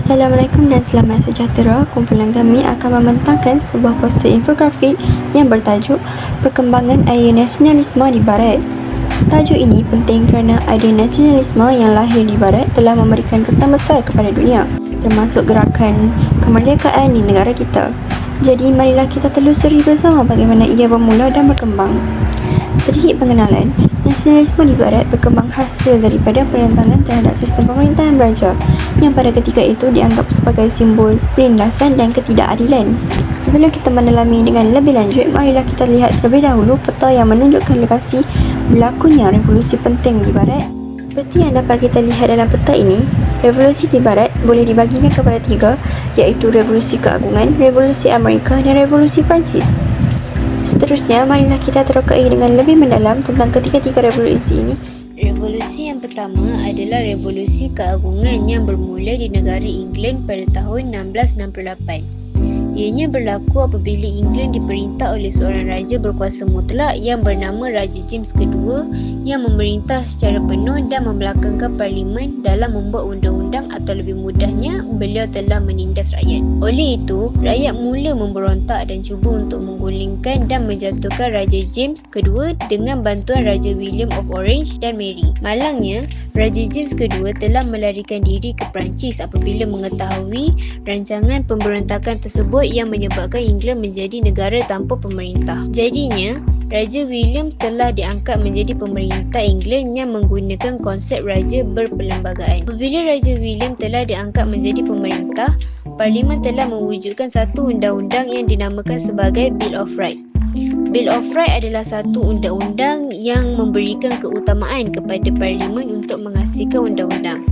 Assalamualaikum dan selamat sejahtera. Kumpulan kami akan membentangkan sebuah poster infografik yang bertajuk Perkembangan Idea Nasionalisme di Barat. Tajuk ini penting kerana idea nasionalisme yang lahir di Barat telah memberikan kesan besar kepada dunia, termasuk gerakan kemerdekaan di negara kita. Jadi marilah kita telusuri bersama bagaimana ia bermula dan berkembang. Sedikit pengenalan, nasionalisme di Barat berkembang hasil daripada penentangan terhadap sistem pemerintahan beraja yang pada ketika itu dianggap sebagai simbol penindasan dan ketidakadilan. Sebelum kita mendalami dengan lebih lanjut, marilah kita lihat terlebih dahulu peta yang menunjukkan lokasi berlakunya revolusi penting di Barat. Seperti yang dapat kita lihat dalam peta ini, revolusi di Barat boleh dibagikan kepada tiga, iaitu Revolusi Keagungan, Revolusi Amerika dan Revolusi Perancis. Seterusnya, marilah kita terokai dengan lebih mendalam tentang ketiga-tiga revolusi ini. Revolusi yang pertama adalah Revolusi Keagungan yang bermula di negara England pada tahun 1668. Ianya berlaku apabila England diperintah oleh seorang raja berkuasa mutlak yang bernama Raja James II yang memerintah secara penuh dan membelakangkan parlimen dalam membuat undang-undang, atau lebih mudahnya, beliau telah menindas rakyat. Oleh itu, rakyat mula memberontak dan cuba untuk menggulingkan dan menjatuhkan Raja James II dengan bantuan Raja William of Orange dan Mary. Malangnya, Raja James II telah melarikan diri ke Perancis apabila mengetahui rancangan pemberontakan tersebut yang menyebabkan England menjadi negara tanpa pemerintah. Jadinya, Raja William telah diangkat menjadi pemerintah England yang menggunakan konsep raja berperlembagaan. Apabila Raja William telah diangkat menjadi pemerintah, Parlimen telah mewujudkan satu undang-undang yang dinamakan sebagai Bill of Rights. Bill of Rights adalah satu undang-undang yang memberikan keutamaan kepada Parlimen untuk menghasilkan undang-undang.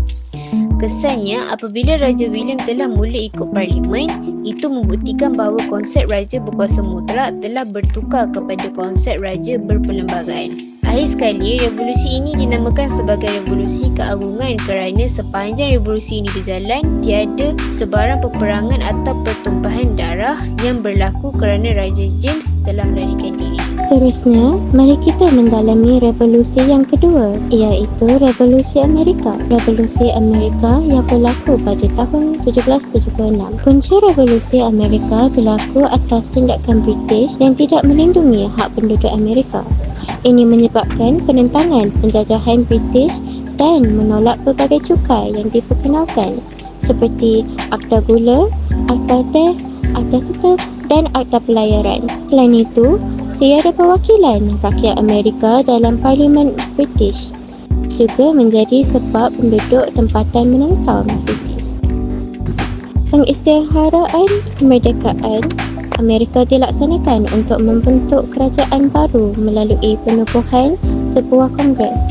Kesannya, apabila Raja William telah mula ikut Parlimen, itu membuktikan bahawa konsep raja berkuasa mutlak telah bertukar kepada konsep raja berperlembagaan. Akhir sekali, revolusi ini dinamakan sebagai Revolusi Keagungan kerana sepanjang revolusi ini berjalan, tiada sebarang peperangan atau pertumpahan darah yang berlaku kerana Raja James telah melarikan diri. Seterusnya, mari kita mendalami revolusi yang kedua, iaitu Revolusi Amerika. Revolusi Amerika yang berlaku pada tahun 1776. Punca revolusi Amerika berlaku atas tindakan British yang tidak melindungi hak penduduk Amerika. Ini menyebabkan penentangan penjajahan British dan menolak pelbagai cukai yang diperkenalkan seperti Akta Gula, Akta Teh, Akta Seter dan Akta Pelayaran. Selain itu, tiada perwakilan rakyat Amerika dalam Parlimen British, juga menjadi sebab penduduk tempatan menentang British. Pengisytiharan kemerdekaan Amerika dilaksanakan untuk membentuk kerajaan baru melalui penubuhan sebuah kongres.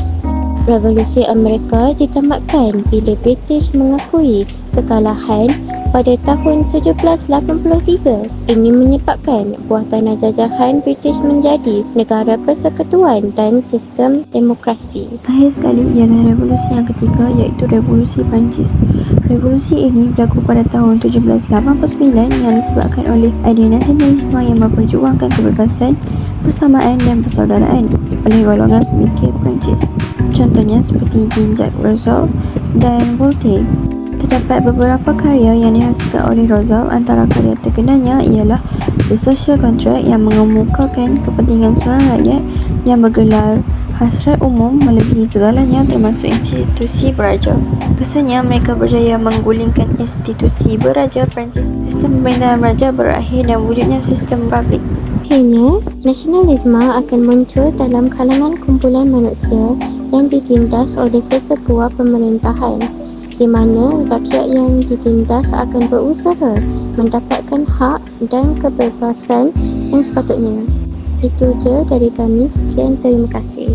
Revolusi Amerika ditamatkan bila British mengakui kekalahan pada tahun 1783. Ini menyebabkan buah tanah jajahan British menjadi negara persekutuan dan sistem demokrasi. Akhir sekali ialah revolusi yang ketiga, iaitu Revolusi Perancis. Revolusi ini berlaku pada tahun 1789 yang disebabkan oleh idea nasionalisme yang memperjuangkan kebebasan, persamaan dan persaudaraan oleh golongan pemikir Perancis. Contohnya seperti Jean-Jacques Rousseau dan Voltaire. Terdapat beberapa karya yang dihasilkan oleh Rousseau. Antara karya terkenalnya ialah The Social Contract yang mengemukakan kepentingan seorang rakyat yang bergelar hasrat umum melebihi segalanya, termasuk institusi beraja. Kesannya, mereka berjaya menggulingkan institusi beraja Perancis. Sistem pemerintahan beraja berakhir dan wujudnya sistem republik. Akhirnya, nasionalisme akan muncul dalam kalangan kumpulan manusia yang ditindas oleh sesebuah pemerintahan, di mana rakyat yang ditindas akan berusaha mendapatkan hak dan kebebasan yang sepatutnya. Itu je dari kami. Sekian, terima kasih.